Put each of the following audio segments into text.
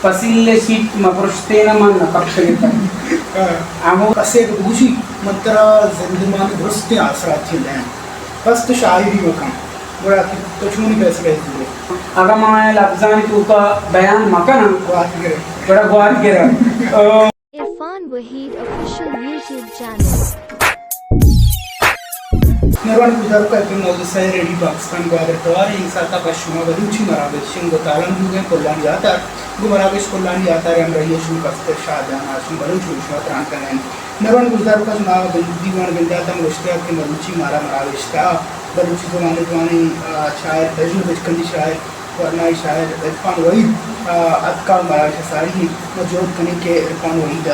Pasille sheet ma prostena man na kapshagita. Amo kase gushi mantara zindiman rusti asra chilen. First शायरी मकाम बड़ा कि कुछ नहीं कैसे कैसे दिए अगर मैं लफ्ज़ान तू का बयान मकान बात करे बड़ा ग्वार गिरा Irfan Waheed official YouTube channel. निर्वाण गुजार का कि मौजूद से रेडी पाकिस्तान को अगर तवार इंसान का पश्चिमा बलूची मराबेश शिंगो तालम जुगे कोल्लान जाता गु मराबेश कोल्लान जाता है हम रही शुरू करते शाहजहां आशम बलूची शुरुआत रान करें निर्वाण गुजार का चुनाव दीवान बिंदाता मुश्किल के बलूची मारा मराबेश था बलूची जमाने शायर तजुर्बे कंदी शायर वरनाई शायर इरफान वहीद अदका मराबेश सारी मजूद करने के इरफान वहीद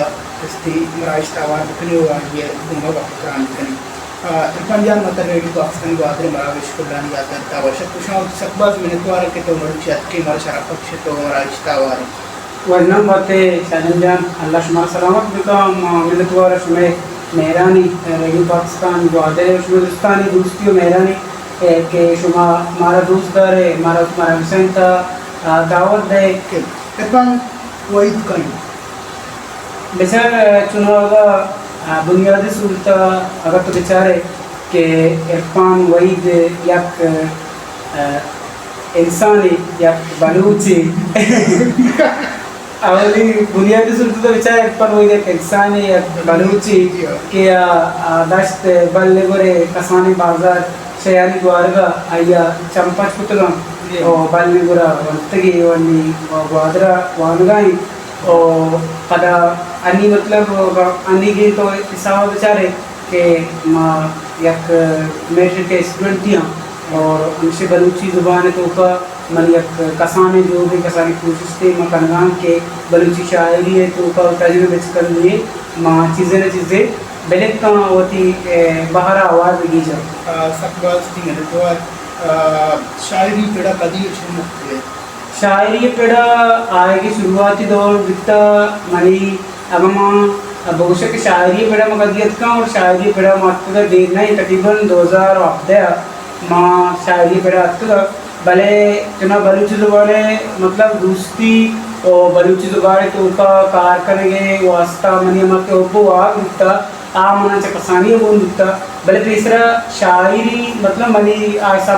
इस्ती मराबेश तावार बकने हुआ ये गुंगा बकरान करें इरफान जान मतलब रेडी पाकिस्तान को आदर मरावेश को लानी आता है तावशक कुछ ना सकबाज मैंने तो आरे के तो मरुचियत के मर शराब पक्ष तो हमारा इश्ता वारे वरना बातें चैनल जान अल्लाह शुमार सलामत बिकम मैंने तो आरे शुमे मेहरानी रेडी पाकिस्तान को आदर शुमे दोस्तानी दोस्तियों मेहरानी के शुमा हमारा दोस्त है हमारा तुम्हारा हुसैन था दावत दे इरफान वहीद कहीं बेचार चुनाव बुनियादी सूरत अगर तो बेचारे के इरफान वहीद यक इंसानी यक बलूची अवली बुनियादी सूरत तो बेचारे इरफान वहीद एक इंसानी यक बलूची के दश्त बल्ले गोरे कसानी बाजार शयानी द्वारगा आया चंपाच पुतलम और बल्ले गोरा वंतगी वन्नी वादरा वानगाई और पदा अन्नी मतलब अन्नी की तो हिसाब बेचारे के यक मेट्रिक के स्टूडेंट दिया और उनसे बलूची ज़ुबान तो का मन यक कसाने जो भी कसाने कोशिश थी मकान के बलूची शायरी है तो का तजुर्बे बेच कर लिए माँ चीज़ें बेलेट का होती बाहर आवाज़ दी जाए सकबाज थी मेरे तो शायरी पेड़ा कदी शुरू हुए शायरी पेड़ा आएगी शुरुआती दौर वित्ता मनी अब माँ भविष्य की शायरी पेड़ा मकदियत का और शायरी पेड़ा मात्र देर नहीं तकरीबन 2000 वक्त माँ शायरी पेड़ा अत्तर भले चुना बलूची ज़ुबाने मतलब दोस्ती और बलूची ज़ुबाने तो उनका कार करेंगे वास्ता मनी अमर के ऊपर आग वित्ता आ मना चकसानी वो वित्ता भले तीसरा शायरी मतलब मनी आशा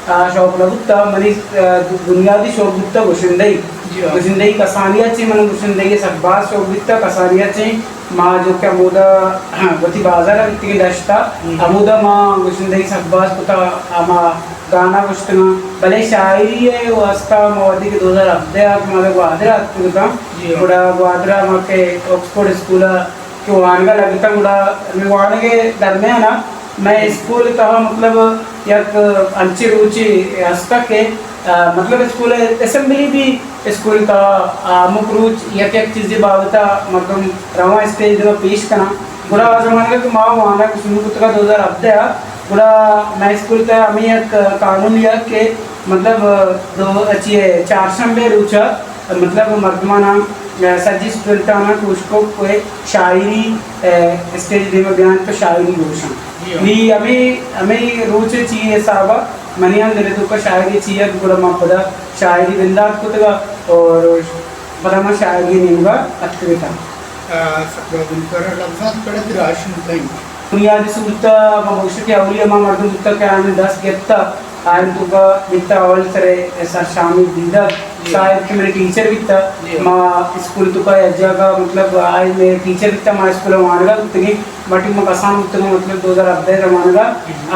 शौक लगुत्ता मनी बुनियादी शौक गुत्ता गुशिंदई कसानिया चे मन गुशिंदई सकबाज शौक गुत्ता कसानिया चे माँ जो क्या मोदा गति बाजार वित्ती दश्ता अमोदा माँ गुशिंदई सकबाज पुता आमा गाना गुश्तना भले शायरी है वास्ता मवादी के 2000 अब्दे हमारे ग्वादरा अत्युता बड़ा ग्वादरा माँ के ऑक्सफोर्ड स्कूल के वानगा लगता बड़ा वाने के दरमियान मैं स्कूल कहा मतलब यक अंची रुचि हस्ता के मतलब स्कूल असेंबली भी स्कूल का मुख्य रुच यक चीज़ें बावता मतलब रवा स्टेज में पेश करना बुरा जमाने का माँ वहाँ का सुनू कुछ का 2000 अब्दे बुरा मैं स्कूल का हमें एक कानून लिया के मतलब दो अच्छी चारशंबे रुचा मतलब मर्दमाना सजी स्टूडेंट आना तो उसको कोई शायरी स्टेज में बयान तो शायरी रोशन नी हमें रोज चाहिए साहबा मनी हम दे तो का शायरी चाहिए पूरा माँ पदा शायरी बिंदात को तगा और पदा माँ शायरी नहीं होगा अत्युता बुनियादी सूरत भविष्य के अवलिया माँ मर्दम उत्तर के आने 10 गिरता आयन तो का बिता अवल सरे सर शामिल दीदा शायद कि मेरे टीचर बिता माँ स्कूल तो का अज्जा का मतलब आय मेरे टीचर बिता माँ स्कूल मानेगा उतनी बटी माँ कसान उतना मतलब 2000 अब्दे रमानेगा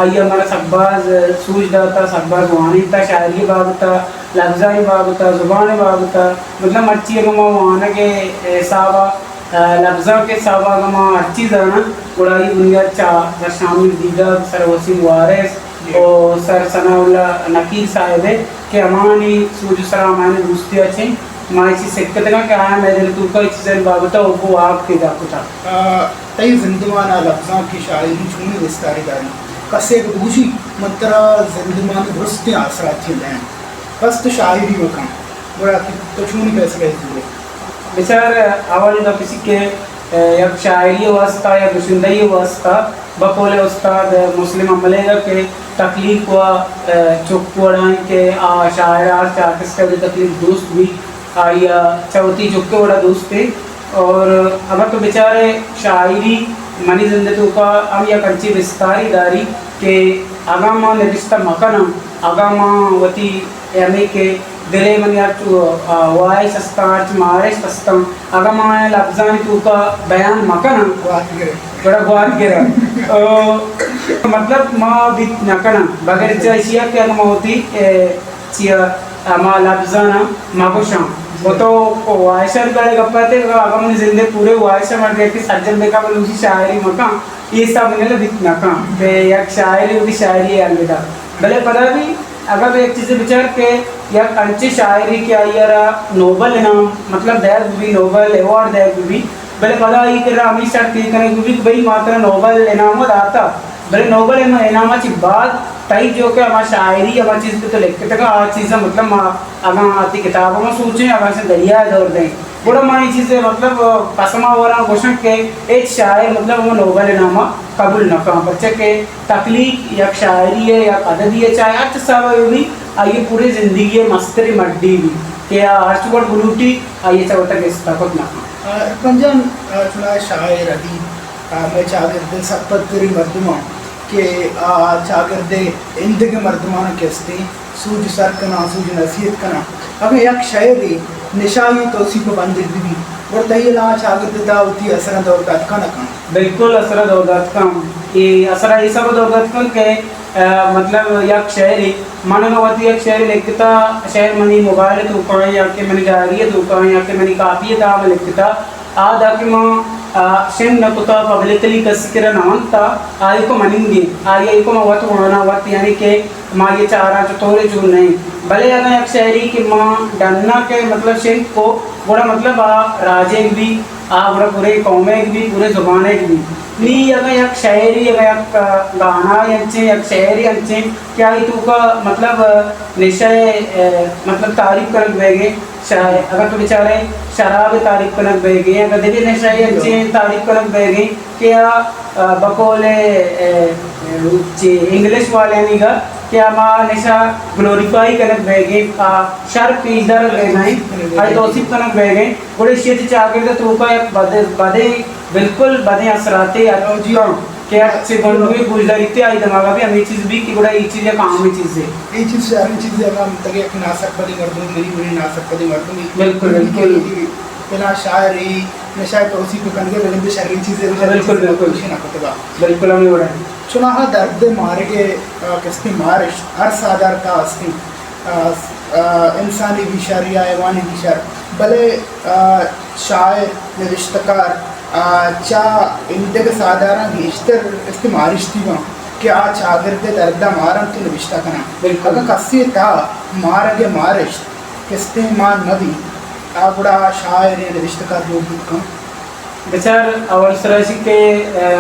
आई हमारा सकबाज सूझ दाता सकबाज वानी था शायरी बाबता लफ्ज़ानी बाबता ज़ुबानी बाबता मतलब अच्छी है माँ वाना के सावा लफ्ज़ों के सावा माँ अच्छी जाना उड़ाई बुनियाद चा शामिल दीदा सर वसीम वारिस और सर सनाउल्ला नकीर साहिब है कि हमारी सूझ सरामाने दोस्ती अच्छी माँ इसी सिक्कत का क्या है मेरे तू का चीज़ें बाबता वो आप के जाको था तई जिंदवाना लफ्ज़ों की शायरी छूने विस्तारी दारी कसे गुशी मंत्रा जिंदवान रुस्ते आसरा चिल्लाएं फर्स्ट शायरी मकाम बड़ा कि तो छूने कैसे कैसे बेचार आवाज़ ना किसी के या शायरी वास्ता या गुशिंदई वास्ता बकोले उस्ताद मुस्लिम अमलेगा के तकलीफ हुआ चुप पढ़ाई के शायरा किसका भी तकलीफ दोस्त भी या चौथी जुक्के बड़ा दोस्त थे और अगर तो बेचारे शायरी मनी जिंदगी का हम या कंची विस्तारी दारी के आगामा निर्दिष्ट मकना आगामा वती यानी के दिले मन या वाई सस्ताच मारे सस्तम आगामा लफ्जानी तू का बयान मकना बड़ा गुआत गिरा मतलब माँ बित नकना बगैर चाहिए क्या आगामा होती चिया माँ लफ्जाना मागोशां वो तो वायशर गए गप्पाते अगर मुझे जिंदे पूरे वायशर मर गए कि सज्जन देखा बोले उसी शायरी मका ये सब मैंने बितना का बे एक शायरी उसी शायरी है अलविदा भले पता भी अगर एक चीज़ विचार के या कंची शायरी के आयरा नोबल इनाम मतलब दैर भी नोबल अवार्ड दैर भी भले पता ही कि रामी स्टार्ट की करें भी भाई मात्र नोबल इनाम आता भले नोबल इनाम की बात तई जो कि हमारी शायरी हमारी चीज़ पे तो लिखते थे आ चीज़ें मतलब अगर आती किताबों में सोचें अगर से दरिया दौर दें बड़ा मानी चीज़ें मतलब कसमा वरा घोषण के एक शायर मतलब वो नोबल इनामा कबूल न कहाँ बच्चे के तकलीफ या शायरी है या अदबी है चाहे अच्छा सब भी आइए पूरी ज़िंदगी मस्तरी मड्डी भी क्या अर्चुगढ़ बुलूटी आइए चौथा के ताकत ना पंजाब चुना शायर अदीब मैं चाहते सपत्तरी मर्दमा के चागरदे इंदगे मर्दमान केस्ते सूज सर कना सूज नसीहत कना अगर एक शायरी निशाई तौसीफ बंदिर भी और तयला चागरदे दावती असर दौलत का नका बिल्कुल असर दौलत का ये असर ये सब दौलत का के मतलब एक शायरी मानवती एक शायरी लिखता शायर मनी मोबाइल तो कहाँ या के मैंने जारी तो कहाँ या के मैंने काफी था मैं लिखता आधा कि माँ शेन न कुता पब्लिकली कस्किरा नांता आई को मनिंगे आई को मवत होना वत यानी के माँ ये चारा जो तोरे जो नहीं भले अगर एक शायरी की माँ डरना के मतलब शेन को बड़ा मतलब राजे भी बड़ा पूरे कौमे भी पूरे ज़ुबाने भी नी अगर एक शायरी अगर एक गाना अंचे एक शायरी अंचे क्या ही तू का मतलब निश्चय मतलब तारीफ कर बेगे शायद अगर तो बेचारे शराब तारीफ कनक बेगे अगर देखिए निश्चय अंचे तारीफ कनक बेगे क्या बकोले इंग्लिश वाले नहीं का क्या माँ निशा ग्लोरीफाई कनक बेगे शर पीजर लेना है आई तौसीफ कनक बेगे बड़े शेत चाकर तो का एक बदे बिल्कुल बदे असराते क्या से गंडोगे गुजरिते आई दमागा भी हमें चीज़ भी कि बड़ा ये चीज़ है काम में चीज़ है ये चीज़ से हर चीज़ है हम तक एक नासक पदी कर दूँ मेरी नासक पदी कर दूँ बिल्कुल बिल्कुल बिना शायरी न शायद तौसीफ कनके बिल्कुल शर्री चीज़ें बिल्कुल बिल्कुल ना पता बिल्कुल हमें बड़ा चुनाव दर्द मारे के किसकी मारिश हर साधार का अस्ति इंसानी बिशारिया ऐवानी बिशार भले शायर निविष्टकार चा इंदग साधारण इश्तर इसकी मारिश थी वहाँ कि आ चागर दे दर्दा मारन तो निविष्टा कना अगर कस्से था मार के मारिश किसते मान नदी बड़ा शायर निविष्टकार जो भी कम बेचार अवल सरसी के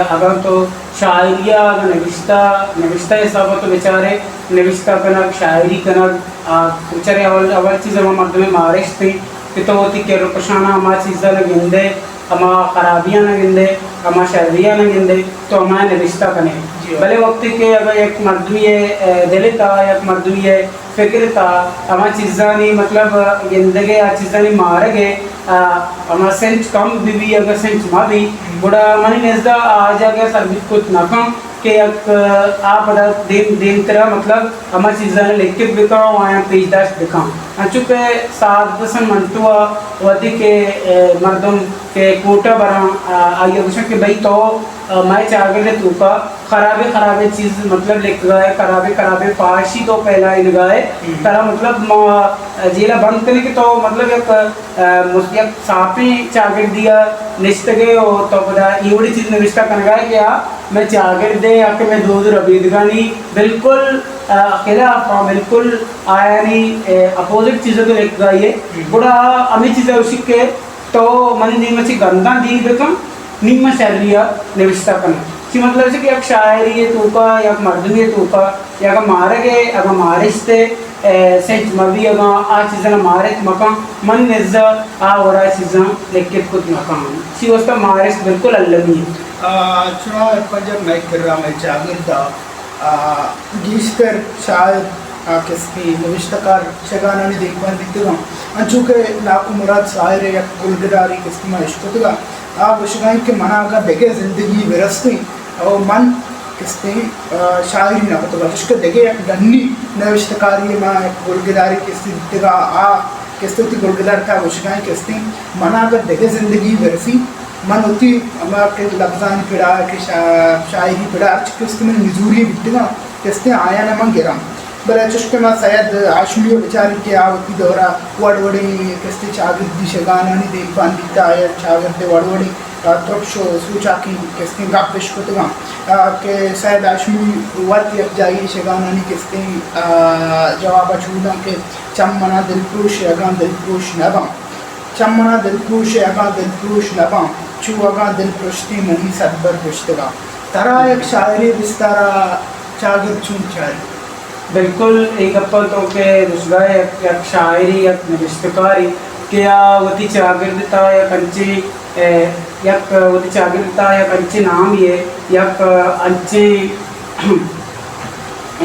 अगर तो शायरिया नविश्ता हिसाब तो बेचारे नविश्ता कनक शायरी कनक बेचारे अवल चीज़ हम मर्द में मारिश थी कि तो होती के रुपशाना हमारी चीज़ें न गिंदे हमा खराबियाँ न गिंदे हमा शायरिया न गिंदे तो हमारे नविश्ता कने भले वक्त के अगर एक मर्दवी है दिल था एक मर्दवी है फिक्र था हमारी चीज़ें नहीं मतलब गिंदगे या चीज़ें नहीं मार गए हमारा सेंच कम भी अगर सेंच माँ भी बड़ा मनी नजदा आ जाएगा सर्विस कुछ ना कम कि आप बड़ा दिन तरह मतलब हमारी चीज़ें लिखित बिकाओ आया पेजदाश बिकाओ चुके सात दसन मंटुआ वधी के मर्दों के कोटा बरा आइए कुछ कि भाई तो मैं चाहकर तू का खराबे चीज़ मतलब लिख गए खराबे फारसी तो पहला इन गए तरह मतलब जेला बंद करने के तो मतलब एक साफी चाहकर दिया निश्तगे और तो पता ये बड़ी चीज़ निविष्टा कर गया क्या मैं चाहकर दे आके मैं दूध रबीदगानी बिल्कुल खिलाफ बिल्कुल आया नहीं अपोजिट चीज़ों को लिख गई है बड़ा अमी चीज़ें उसी के तो मन नीम से गंदा दी बेकम निम्न शैलिया निविष्टा करना कि मतलब से कि एक शायरी है तू का या मर्दमी है तू का या मारे गए अगर मारिश थे सेंच मवी अगर आ चीज़ें मारे मका मन निज़्ज़ा आ हो रहा चीज़ें लेके कुछ मकान सी उसका मारिश बिल्कुल अलग ही है चुनाव पंजाब मैं कर रहा मैं जागरदा गीस्तर शायद किसकी नविश्तकार शगानानी देखभाल दिखतेगा अंचु के लाकु मुराद शायर या गुलगदारी किसकी में इश्क होगा आप शगाई के मना का देखे जिंदगी विरस्ती और मन किसकी शायरी ना होता है उसके देखे एक गन्नी नविश्तकारी में गुलगदारी किसकी दिखतेगा किसती होती गुलगदार था शगाई किसती मना का देखे जिंदगी विरसी मन होती हमारा के लफ्ज़ान पिड़ा के शायरी पिड़ा अर्च किसकी में निजूरी दिखतेगा किसते आया ना मन गिरा बल्कि चुस्के में शायद आशमियों बेचारी के आवती दौरा वड़वड़ी किसते चागिर्दी शगानानी देखभाल दिखता है चागिर्दे वड़वड़ी त्रुपशो सूचा की किसते गापिश को तो के शायद आशमी वत यक जाई शगानानी किसते जवाब चूना के चम्मना दिलपुरुष अगा दिलपुरुष नबा चम्मना दिलपुरुष अगा दिलपुरुष नबा चू अगा दिलपुरुषती मनी सदबर पुश्तगा तरा एक शायरी विस्तारा चागिर चून चारी बिल्कुल एक अपन तो के दूसरा एक शायरी एक नविश्तकारी क्या वती चागिर्दता या कंची यक वती चागिर्दता या कंची नाम ये यक अंची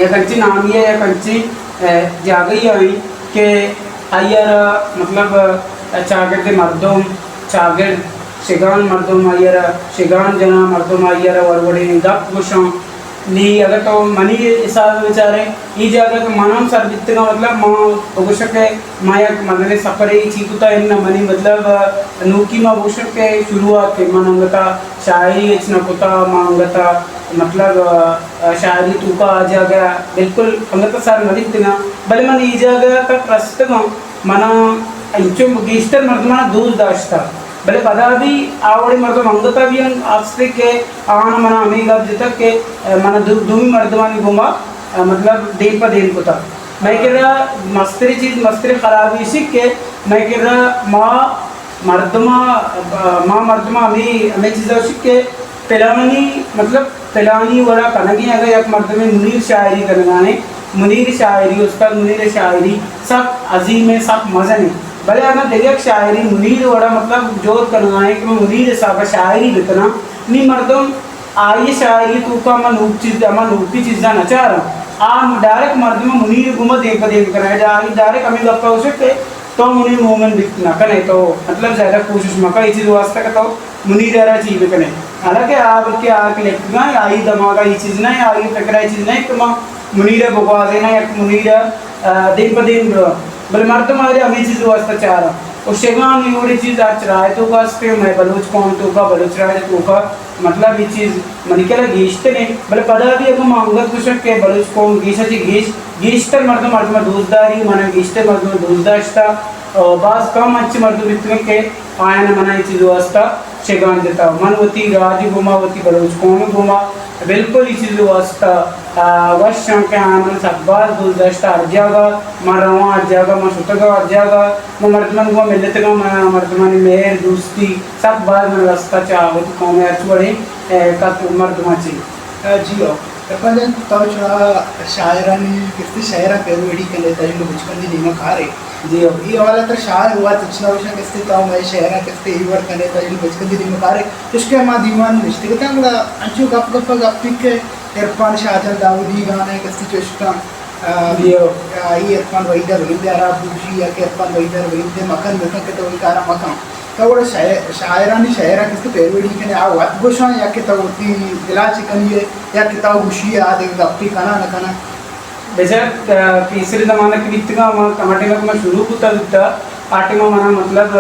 या कंची नाम ये या कंची जागई आई के आयर मतलब चागिर्द मर्दों चागिर्द शिगान मर्दों आयर शिगान जना मर्दों आयर वरवड़े गप गुशों नी अगर तो मनी हिसाब बेचारे ई जगह के मानम सर बितना मतलब मां उगशक माया मगने सफरे चीकुता इन मनी मतलब नूकी मा उगशक के शुरुआत के मनंगता शायरी इतना कुता मांगता मतलब शायरी तूका आ जाएगा बिल्कुल अंगता सर नदितना भले मन ई जगह का प्रस्तुत मना इंचो गिस्टर मर्दमाना दूर दाश्ता भले पदा भी आवड़ी मर्द मंगता भी आस्ते के आन मना अमीग अब जितक के मना दूमी मर्दमानी घुमा मतलब देन पर देन कुता मैं कह रहा मस्तरी चीज़ मस्तरी खराबी सीख के मैं कह रहा माँ मर्दमा हमें चीज़ें सीख के पिलानी मतलब पिलानी वाला कनगी अगर एक मर्द में मुनीर शायरी करना मुनीर शायरी उसका मुनीर शायरी सब अजीम है सब मज़ा नहीं भले आना देखे शायरी मुनीर वड़ा मतलब जोर करना है कि मैं मुनीर साहब शायरी लिखना नहीं मर्दम आई शायरी तू का मैं नूप चीज़ मैं नूप की चीज़ा नचा रहा डायरेक्ट मर्द में मुनीर घूमा देख करना है जाए डायरेक्ट अमी गप्पा हो सकते तो मुनीर मोमेंट लिखना कने तो मतलब ज़्यादा कोशिश मका ये चीज़ वास्ता का तो मुनीर रहा चीज़ कने हालांकि आप के आके लिखना आई दमागा ये चीज़ नहीं आई फिक्र ये चीज़ नहीं तो मैं मुनीर बगवा देना या मुनीर दिन पर दिन बल मर्द मारे हमें चीज़ वास्ता चाह रहा और शेगान ये चीज़ आज रहा है तो वास्ते मैं बलूच कौन तो का बलूच रहा है तो का मतलब ये चीज़ मन के लगे गीश्ते नहीं बल पदा भी अगर मांगत कुछ के बलूच कौन गीशा जी गीश्तर मर्द में दोस्तदारी मन गीश्ते मर्द में दोस्तदाश्ता और बास कम अच्छे मर्द मित्र के आयन मना ये चीज़ वास्ता शेगान देता मन होती राजी घुमा होती बलूच कौन घुमा बिल्कुल इस चीज़ वास्ता वर्षों के आनंद सकबाज दोस्तदाश्ता हर जगह मरवा हर जगह मैं सुतगा हर जगह मैं मर्दमन को मिलते का मैं मर्दमन मेहर दोस्ती सब बार मैं रास्ता चाहो तो कौन है अच्छी का मर्दमाची जी हो अपन तो शायरानी किसती शायरा पेरुड़ी के लेता जो बचपन दी नीमा खा रहे जी हो ये वाला तो शायर हुआ तुझना उषा किसते तो मैं शायरा किसते ही वर्क करने था जो बचपन दी नीमा खा रहे उसके मां दीवान रिश्ते के तंगड़ा अंचु गप के इरफान शाहजहां दाऊदी गाने किसती चुस्का जी हो ये इरफान वहीदा वहीदा अरब दूसरी या के इरफान वहीदा वहीदा मकान मकान के तो इकारा मकान तो वो शायरानी शायरा किसके पेरुड़ी के आ वत गोशा या के तो होती दिला चिकन ये या के तो गुशी आ दे गप्पी खाना न खाना बेशक तीसरे ज़माने के बीतगा मैं टमाटे में मैं शुरू होता दिखता आटे में मना मतलब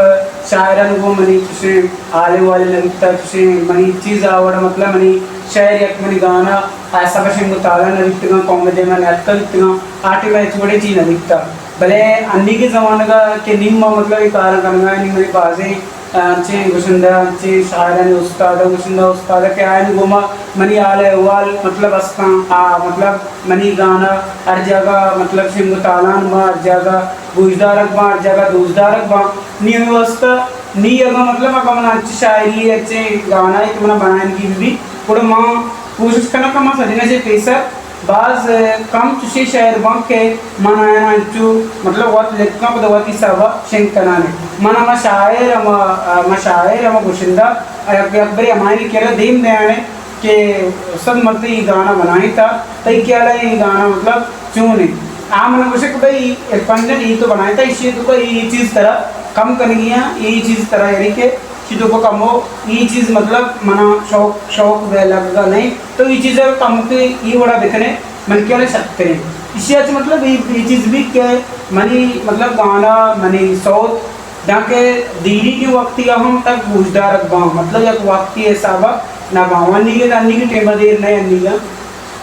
शायरन को मनी तुझे आले वाले लगता तुझे मनी चीज़ आवड़ मतलब मनी शायर एक मनी गाना ऐसा बशें मुताला न दिखता कॉमेडी में नाटक दिखता आटे में छोटे चीज़ न दिखता भले अन्नी के ज़माने का के निम्मा मतलब एक कारण करना है निम्मे बाज़े चे गुशंदा चे शायरानी उस्ताद के आयन गोमा मनी आले वाल मतलब अस्ता मतलब मनी गाना हर जगह मतलब शिंग तालान में हर जगह गुजदारक में हर जगह दोजदारक में नी व्यवस्था नी अगर मतलब अगर मन अच्छी शायरी अच्छे गाना है तो मन बनाने की भी पूरा माँ कोशिश करना का माँ सजना से पैसा बाज कम चुशी शायर बंक के मन आया चु मतलब वत लेखका पद वती सवा शेंक कनाने मन म शायर म गुशिंदा अकबरी हमारी केरा दीन दयाने के सब मत ये गाना बनाई था तई क्या ये गाना मतलब चुने आम नकुशे को भाई पंजन ये तो बनाया था इसी तो ये चीज़ तरह कम करनी है ये चीज़ तरह यानी कि चीज़ों को कम हो ये चीज़ मतलब मना शौक शौक वे लगेगा नहीं तो ये चीज़ें कम के ये बड़ा दिखने मन क्या ले सकते हैं इसी अच्छे मतलब ये चीज़ भी के मनी मतलब गाना मनी सौत जहाँ के दीरी की वक्त या हम तक बूझदार गाँव मतलब एक वक्त ये साबा ना बावनी के अन्नी की टेबल देर नहीं अन्नी का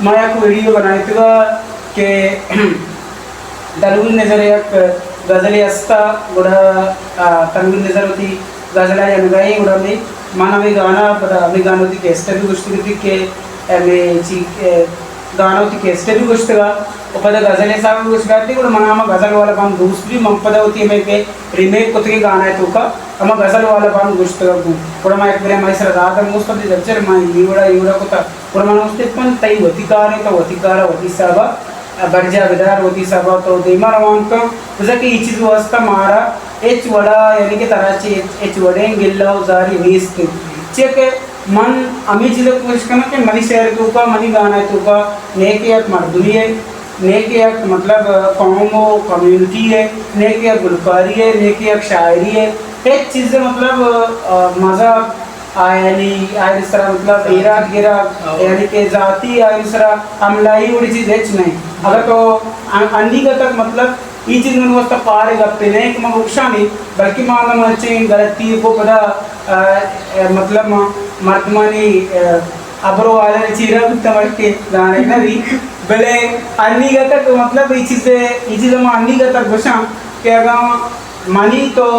मैं एक वीडियो बनाई थी के तनवीर नजर एक गजल अस्ता गुड़ा तनवीर नजर होती गजल जनगाई गुड़ा में माना में गाना पता अभी गाना होती कैस्टर भी कुछ थी के में ची गाना होती कैस्टर भी कुछ था और पता गजल साहब कुछ गाती गुड़ा मना हम गजल वाला बाम दूसरी मम पता होती है मैं के रीमेक कुछ के गाना है तो का हम गजल वाला बाम कुछ था गुड़ा मैं एक बार मैं इस रात में उस पर जब चल मैं ये गुड़ा को था गुड़ा मैं उसके पन तई वतिकार है तो वतिकार वती साहबा बर्जा विदार होती सब तो दिमाग वांका जैसे कि इस चीज़ वास्ता मारा एच वड़ा यानी कि तरह ची एच वड़े गिल्ला उजारी वेस्ट चेक मन अमी चीज़ कुछ करना कि मनी शहर के ऊपर मनी गाना है तो का नेक एक मर्दुरी है नेक एक मतलब कौम हो कम्युनिटी है नेक एक गुलकारी है नेक एक शायरी है एक चीज़ मतलब मज़ा यानी इस तरह मतलब एरा गिरा यानी कि जाती इस तरह अमलाई उड़ी चीज़ है नहीं अगर तो अन्नी का तक मतलब ये चीज़ में वस्ता पारे गप्पे नहीं कि मैं उक्षा नहीं बल्कि माना मचे गलती को पता मतलब मर्दमानी अबरो वाले चीरा भी तमड़ के गाने ना भी भले अन्नी का तक मतलब ये चीज़ में अन्नी का तक बचा कि अगर मानी तो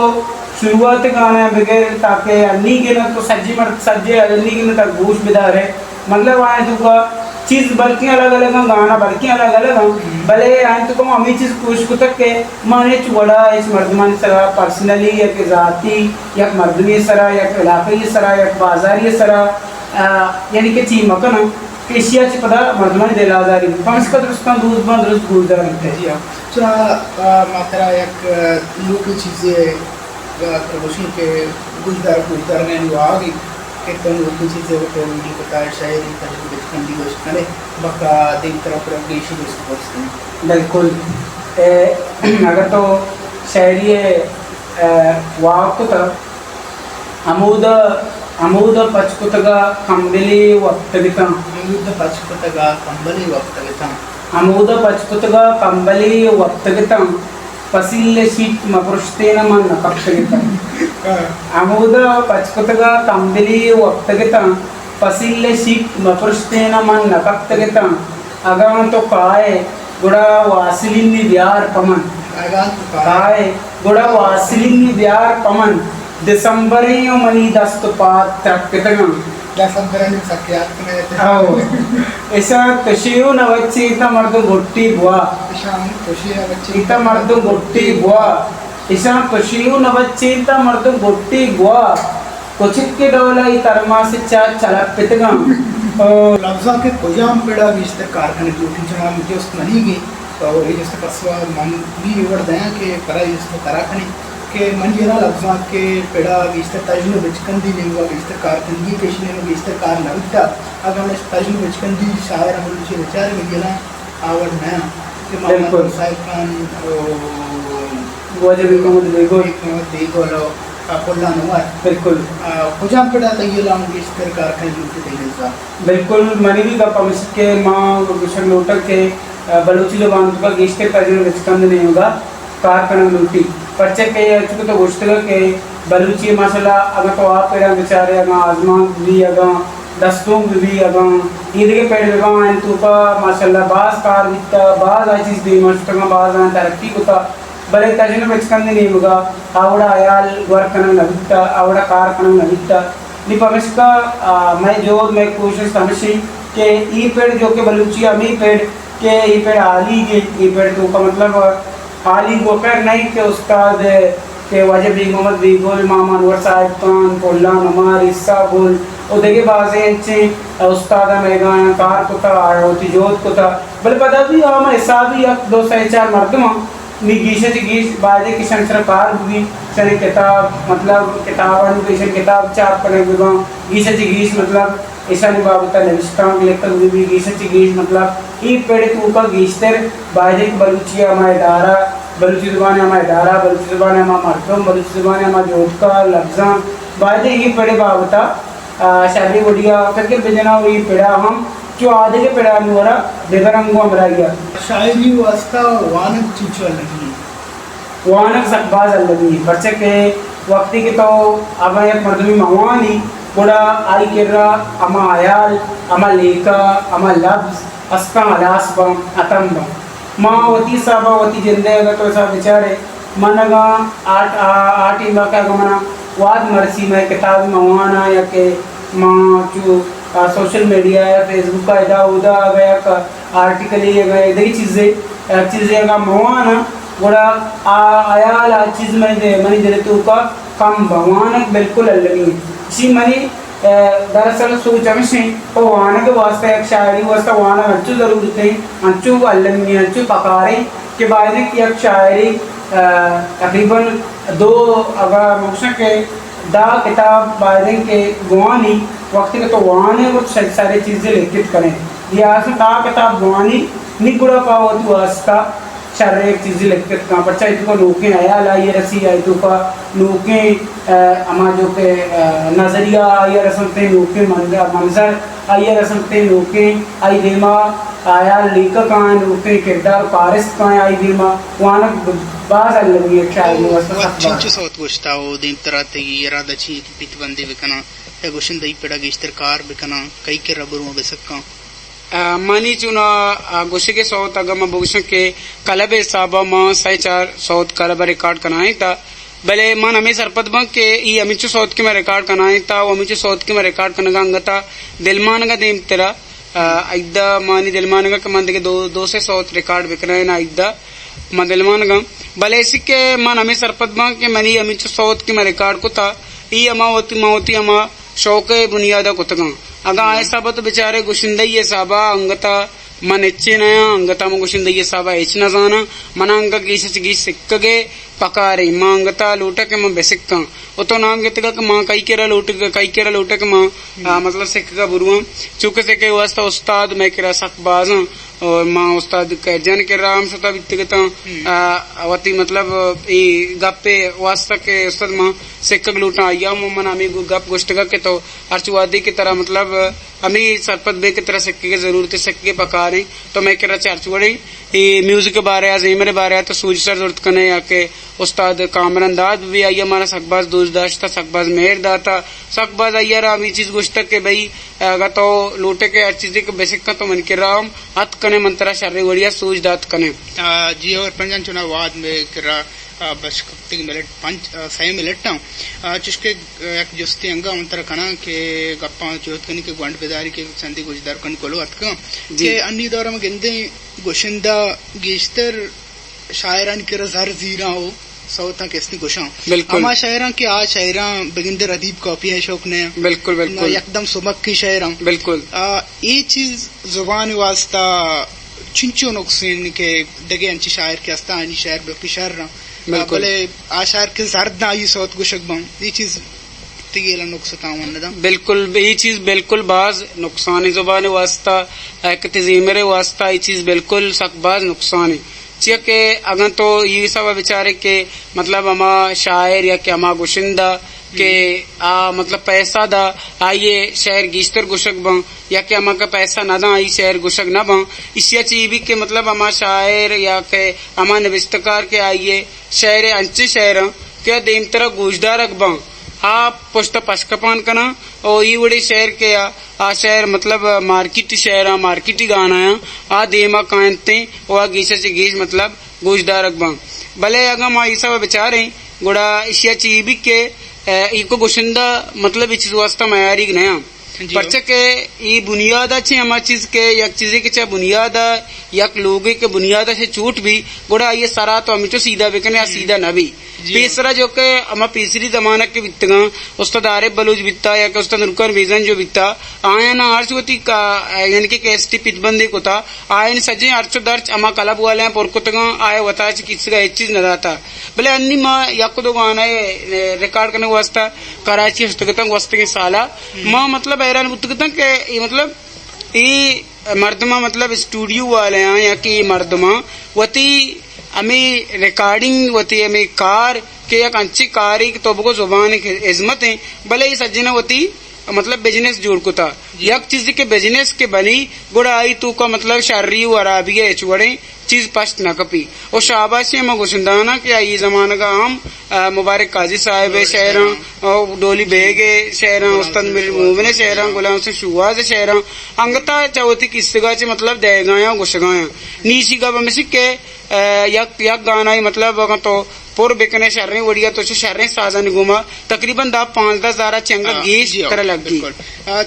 शुरुआत गाना बगैर ताकि अन्नी के ना तो सज्जी मर्द सज्जे अन्नी के ना तक घूस बिदार है मतलब आए तो का चीज़ बल्कि अलग अलग गाना बल्कि अलग अलग भले आए तो कम अमी चीज़ कुछ को तक के माने चुड़ा इस मर्दमानी सरा पर्सनली या के ज़ाती या मर्दमी सरा या इलाक़ी सरा या बाज़ारी सरा यानी कि चीज़ मकन एशिया से पता मर्दमानी दिलादारी पांच का दुरुस्तान दूध बंद दुरुस्त गुजर रहते हैं जी हाँ चुना मात्रा एक लोग चीज़ें प्रदर्शन के गुजदार ने आगे के तो लोग चीज़ें वो तो नहीं पता है शायरी का जो बचपन दी वैसे कने बका दिन तरफ प्रगेशी जो समझते हैं बिल्कुल अगर तो शायरी वाक़ तो अमूद पचकुतगा कंबली वक्तगिता युद्ध पचकुतगा कंबली वक्तगिता अमूद पचकुतगा कंबली वक्तगिता पसिल्ले शीट मपुरुषतेन मन कक्षगिता अमूद पचकुतगा कंबली वक्तगिता पसिल्ले शीट मपुरुषतेन मन कक्षगिता अगम तो काय गुड़ा वासिलिनी व्यार पमन काय गुड़ा वासिलिनी व्यार पमन दिसंबर यो मनी दस्त पात कितना दिसंबर ने सख्यात में आओ ऐसा तशियो न बच्चे इतना मर्द गोट्टी बुआ शाम खुशी है बच्चे इतना मर्द गोट्टी बुआ ऐसा तशियो न बच्चे इतना मर्द गोट्टी बुआ कुछ के डोला ई तरमा से चार चला पितगा लफ्ज़ा के कोजाम पेड़ा विस्तार कारखाने की उठी जहाँ मुझे उस मनी की और ये जिसका कसवा मन भी इवर दया के परा जिसको कारखाने के मन जेना लफ्ज़ा के पेड़ा विस्तार ताजुन बचकंदी लेंगा विस्तार कारखानगी केशने में विस्तार कार लगता अगर हमने ताजुन बचकंदी शायर हम लोग विचार में जेना आवर नया कि मामला साहिब खान गोजे देखो लो कोल्ला नवार बिल्कुल कोजाम पेड़ा तैयार हम विस्तार कारखाने की उठी तैयार बिल्कुल मनी भी का पमिश के माँ गुशन लोटक के बलूची जो बांध का गेस्टे का जो बचकंद नहीं होगा कारखाना लूटी पर्चे के चुके तो गोश्तगा के बलूची माशाल्लाह अगर तो आप पेड़ बेचारे अगर आजमा भी अगर दस्तों भी अगर ईद के पेड़ लगा हैं तो का माशाल्लाह बाज कार बिकता बाज आई चीज़ भी मस्टगा बाज आए तरक्की होता बड़े तजन बचकंद नहीं होगा आवड़ा आयाल वर्क करना नबिकता आवड़ा कार करना नबिकता नी पमिश का मैं जो मैं कोशिश समझी कि ई पेड़ जो के बलूची अमी पेड़ के ई पेड़ आली के ई पेड़ तो का मतलब आली वो कर नहीं कि उस्ताद के वाजिब भी मोहम्मद भी गोल मामा नवर साहिब खान कोल्ला नमार इस्सा गोल और देखे बाजे अच्छे उस्ताद मेगा कार को था होती जोत को था बल पता भी हम ऐसा भी अब 204 मर्दमा नी गीशे ची गीश बाजे किशन सरकार भी चने किताब मतलब किताब किताब चाप पढ़े गीशे ची गीश मतलब ईशानी बाबूता नविष्टांग लेकर भी गीसची गीस मतलब ई पेड़ तू का गीस्तर बाजे बलूचिया हमारे दारा बलूची जुबान हमारे दारा बलूची जुबान हमारा मर्दम बलूची जुबान हमारा जोटका लफ्जां बाजे ई पेड़ बाबूता शादी वडिया करके बेजना वही पेड़ा हम जो आधे के पेड़ा अनुवरा देवरंगो हमरा गया शायरी वास्ता वानक चीचो लगी वानक सकबाज लगी बच्चे के वक्ती के तो अब एक मर्दमी मवानी बड़ा आई केरा अमा आयाल अमा लेका अमा लफ्ज अस्का अलास बम अतम बम माँ वती साबा वती जिंदे अगर तो सब बेचारे मनगा आठ इंबा का गमना वाद मरसी में किताब मवाना या के माँ जो सोशल मीडिया या फेसबुक का इदा उदा गया का आर्टिकल ये गए इधर चीज़ें का मवाना बड़ा आयाल चीज़ में दे मनी दे तो का कम भगवान बिल्कुल अलग है इसी मनी दरअसल सोचा में से तो वाना के वास्ते एक शायरी वास्ते वाना अच्छु ज़रूरत है अच्छु अलग में अच्छु पकारे के बाद में कि एक शायरी तकरीबन 2 अगर मुख्य के दा किताब बायदे के गुआनी वक्त के तो वाने वो सारी चीज़ें लिखित करें या से दा किताब गुआनी निगुड़ा पाओ तो वास्ता शारीरिक चीज़ें लिखित कहाँ पर चाहे तो नोके आया लाइए रसी आई तो का नोके अमा जो के नज़रिया आइए रसमते नोके मंजर आइए रसमते नोके आई देमा आया लेकर कहाँ नोके किरदार पारिस कहाँ आई देमा वहाँ बाज़ अलग है शायद वह चिंचु साउथ गोश्ता हो दिन तरह ते ये राधा ची पिट बंदे बिकना या गोशन दही पेड़ा गिश्तर कार बिकना कई के रबरू में बिसक्का मानी चुना गोशे के सौत अगम भूषण के कलबे साबा मां सही 4 सौत कलब रिकॉर्ड करनाए था भले मन हमें सरपत बंक के ई अमिचु सौत के में रिकॉर्ड करनाए था वो अमिचु सौत के में रिकॉर्ड करने का अंगता दिलमान का देम तेरा इद्दा मानी दिलमान का मंद के दो से सौत रिकॉर्ड बिक रहे ना इद्दा मन दिलमान का भले इसी के मन हमें सरपत बंक के मनी अमिचु सौत के में रिकॉर्ड को था ई अमावती अमा शौक बुनियादा कुतगा अगर आए साबा तो बेचारे गुशिंदई साबा अंगता मन इच्छे नया अंगता में गुशिंदई साबा इच न जाना मना अंग की सिक्के पकारे माँ अंगता लूटा के माँ बेसिक्का वो तो नाम कहते कि माँ कई केरा लूट के माँ मतलब सिक्का बुरुआ चूके सिक्के वास्ता उस्ताद मैं केरा सकबाज और माँ उस्ताद जन के राम सता बितगता वती मतलब ये गप्पे वास्ता के उस्ताद माँ सिक्का लूटा आया मन हमें गप गोष्टगा के तो अर्चवादी की तरह मतलब हमें सरपत बे की तरह सिक्के की जरूरत है सिक्के पका रहे तो मैं कह रहा अर्चवाड़ी ये म्यूजिक के बारे है मेरे बारे है तो सूझ सर जरूरत करने आके उस्ताद कामरान दाद भी आई हमारा सकबाज दोस्त था सकबाज मेहर दा था सकबाज आई राम ये चीज गोश्त के भाई अगर तो लूटे के हर चीज के बेसिक का तो मन के राम हत कने मंत्रा शारीरिक बढ़िया सूझ दात कने जी और पंजन चुनाव वाद में करा बस 5 मिनट चुस्के एक जुस्ती अंगा अंतर कना के गप्पा जोत कनी के गंड बेदारी के संधि गुजदार कन कोलो अतका के अन्नी दौर में गिंदे गोशिंदा गिश्तर शायरान के रज़ार जीरा हो सौता किसने गोशा अमा शायरान के आज शायरान बगिंदर अदीब कॉपी है शौक ने बिल्कुल एकदम सुबक की शायरान बिल्कुल ये चीज जुबान वास्ता चिंचो नुकसान के दगे अंची शायर के अस्ता आनी शायर बल्कि शायर रहा बिल्कुल आ शायर के जर्द ना ये सौत गोशक बम ये चीज तिगेला नुकसान बिल्कुल ये चीज बिल्कुल बाज नुकसान जुबान वास्ता एक तजीमेरे वास्ता ये चीज बिल्कुल सकबाज नुकसान है चिया के अगर तो ये सब बेचारे के मतलब अमा शायर या के अमा गुशिंदा के मतलब पैसा दा आइए शहर गिश्तर गुशक बं या के अमा का पैसा ना दा आई शहर गुशक ना बं इसिया चीज भी के मतलब अमा शायर या के अमा नविस्तकार के आइए शहर अंचे शहर क्या देम तरह गुजदार अकबं आप पुष्ट पशकपान कना और ये बड़े शहर के आ शहर मतलब मार्केट शहर मार्केटी गाना है आ देमा कांते और गीशा से गीश मतलब गुजदार अकबं भले अगर माँ ये सब बेचारे गुड़ा इसिया चीज भी के इको गुशिंदा मतलब इस वास्ता मयारी नया पर्चे के ये बुनियाद अच्छे हमारी चीज के एक चीजें के चाहे बुनियाद एक लोगों के बुनियाद से छूट भी गोड़ा ये सारा तो हमें तो सीधा बेकने या सीधा न भी तीसरा जो के अमा तीसरी जमाना के बित्तगा उस्ताद आरिफ बलूच बित्ता या के उस्ताद रुकन विजन जो बित्ता आयन आर्चवती का यानी कि केस्टी पिटबंदी को था आयन सजे अर्च दर्च अमा कलब वाले पोरकुतगा आय वताच किसगा एक चीज न था भले अन्नी मा याको दो गाना रिकॉर्ड करने वास्ता कराची हस्तगतंग वास्ते साला मां मतलब हैरान बुतगतंग के मतलब ये मर्दमा मतलब स्टूडियो वाले हैं या कि मर्दमा वती हमें रिकॉर्डिंग वती हमें कार के एक अच्छी कार की तो बको जुबान की इज्जत है भले ही सज्जना वती मतलब बिजनेस जोड़ को था एक चीज के बिजनेस के बनी गुड़ा आई तू का मतलब शर्री अराबी है चुड़े चीज पश्त न कपी और शाबाशी में गुशंदाना कि ये जमाना का हम मुबारक काजी साहब है शहर और डोली बेग है शहर उस्ताद मेरे मोमिन शहर गुलाम से शुआज शहर अंगता चौथी किस्सा चे मतलब देगाया गुशगाया नीसी का बमसी के यक गाना ही मतलब तो पूर बिकने शर्रे वड़िया तो शर्रे साजन घुमा तकरीबन 5-10 दारा चंगा गीश कर लगी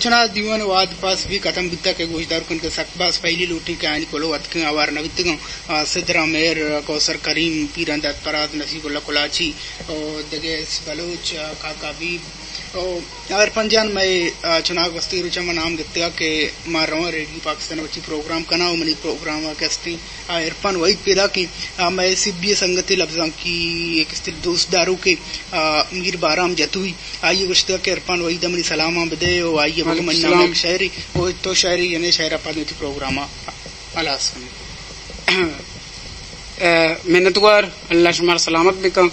चुना दीवन वाद पास भी खत्म बिता के गोशदार कुन के सकबास पहली लूटी के आनी कोलो वत के आवार नवित सिद्रा मेर कौसर करीम पीरंदत पराद नसीबुल्लाह कुलाची और दगे बलूच काका भी और पंजान में चुनाव वस्ती रुचा में नाम देते के मार रहा रेडियो पाकिस्तान बच्ची प्रोग्राम कना मनी प्रोग्राम कैस्टी इरफान वही पैदा की मैं सिब्बी संगति लफ्जा की एक स्थिर दोस्तदारों के मीर बाराम जतुई आइए गुश्त के इरफान वही दमनी सलामा बदे ओ आइए मन्ना शायरी वो तो शायरी यानी शायरा पानी प्रोग्राम अलास मेहनतवार अल्लाह शुमार सलामत बिका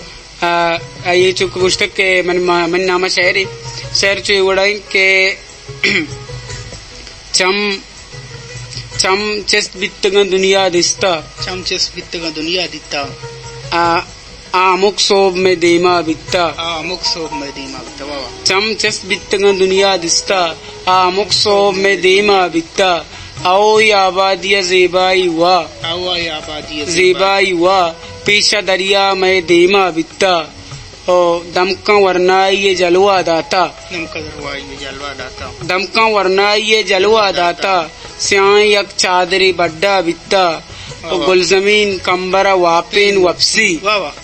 ये चुक पुस्तक के मन नामा शायरी शहर चु उड़ाई के चम चम चेस बित्तगा दुनिया दिस्ता चम चेस बित्तगा दुनिया दित्ता आमुक सोब में देमा बित्ता आमुक सोब में देमा बित्ता वाह चम चेस बित्तगा दुनिया दिस्ता आमुक सोब में देमा बित्ता आओ ये आबादिया जेबाई हुआ आओ ये आबादिया जेबाई हुआ पीछा दरिया में देमा बित्ता ओ दमका वरना ये जलवा दाता दमका वरना ये जलवा दाता स्याई यक चादरी बड्डा बित्ता गुलजमीन कंबरा वापेन वपसी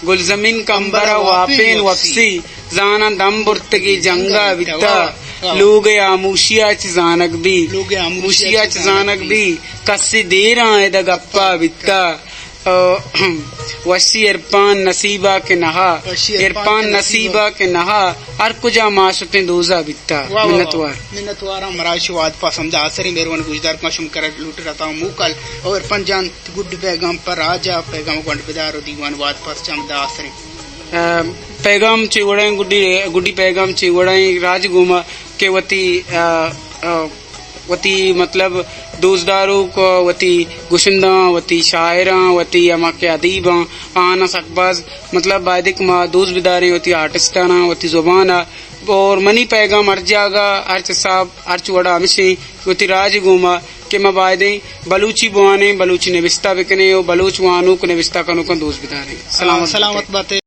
गुलजमीन कंबरा वापेन वपसी जाना दम बुर्तगी जंगा बित्ता लोग आमूशिया जानक भी कस्सी देर आए द गप्पा बित्ता वसी इरफान नसीबा के नहा हर कुजा माशुते दोजा बित्ता मिन्नतवार मराशवाद पसंद आसरी मेरवन गुजदार का शुम कर लूट रहता हूँ मुकल और पंजान गुड पैगाम पर राजा पैगाम को बिदार दीवान वाद पर चमदा आसरी पैगाम चिवड़े गुड्डी पैगाम चिवड़े राजगुमा के वती मतलब दोस्तदारों को वती गुशिंदा वती शायरा वती अमा के अदीबा आना सकबाज मतलब बादिक मा दोस्त बिदारे वती आर्टिस्टाना वती जुबाना और मनी पैगाम अर्जागा अर्च साहब अर्च वड़ा हमेशा वती राजगुमा के मबादे बलूची बुआने बलूची ने विस्ता बिकने और बलूच वानू को ने विस्ता कनो को दोस्त बिदारे सलामत बातें।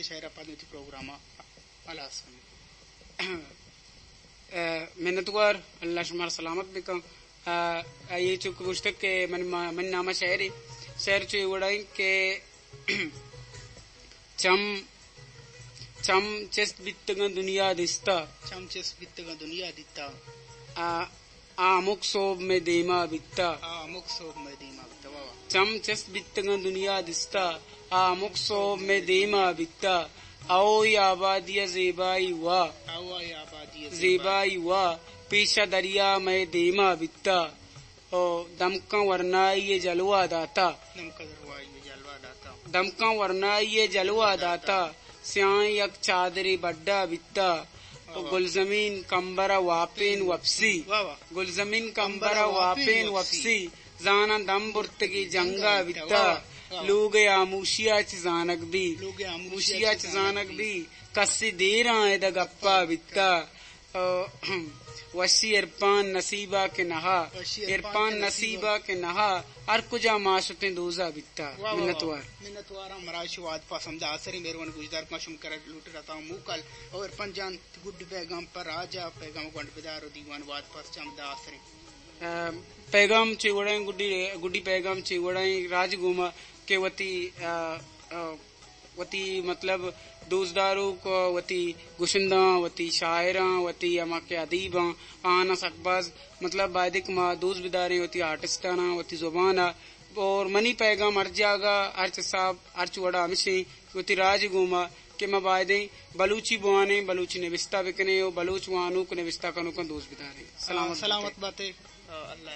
शायरा पादुति प्रोग्राम अलास मिन्नतवार अल्लाह शुमार सलामत बिकम ये चुक गुश्तक के मन नामा शायरी शहर चु उड़ाई के चम चम चेस बित्तगा दुनिया दिस्ता चम चेस बित्तगा दुनिया दित्ता आमुक सोब में देमा बित्ता आमुक सोब में देमा बित्ता वाह चम चेस बित्तगा दुनिया दिस्ता आमुक सोब में देमा बित्ता आओ आबादिया ज़ेबाई वा पीछा दरिया में देमा बित्ता ओ दमका वरनाई ये जलवा दाता दमका वरनाई ये जलवा दाता स्याई यक चादरी बड्डा बित्ता गुलजमीन कंबरा वापेन वपसी गुलजमीन कंबरा वापेन वपसी जाना दम बुर्तगी जंगा बित्ता लोगे आमूशिया चानक भी कस्सी देर आए द गप्पा बित्ता वशी इरपान नसीबा के नहा हर कुजा माशुते दोजा बित्ता मिन्नतवार मराशवाद पसंद आसरी मेरवन गुजदार कशम कर लूट रहता हूं मुकल और पंजान गुड पैगाम पर राजा पैगाम गंड बिदारो दीवान वाद पस चमदा आसरी पैगाम चिवड़े गुड्डी पैगाम चिवड़े राजगुमा के वती मतलब दोस्तदारों को वती गुशिंदा वती शायरा वती अमा के अदीबा आना सकबाज मतलब बादिक मा दोस्त बिदारे वती आर्टिस्टाना वती जुबाना और मनी पैगाम अर्जागा अर्च साहब अर्च वड़ा अमिशी वती राजगुमा के मबादे बलूची बुआने बलूची ने विस्ता बिकने बलूच वानू को ने विस्ता कनो का दोस्त बिदारे सलामत बातें अल्लाह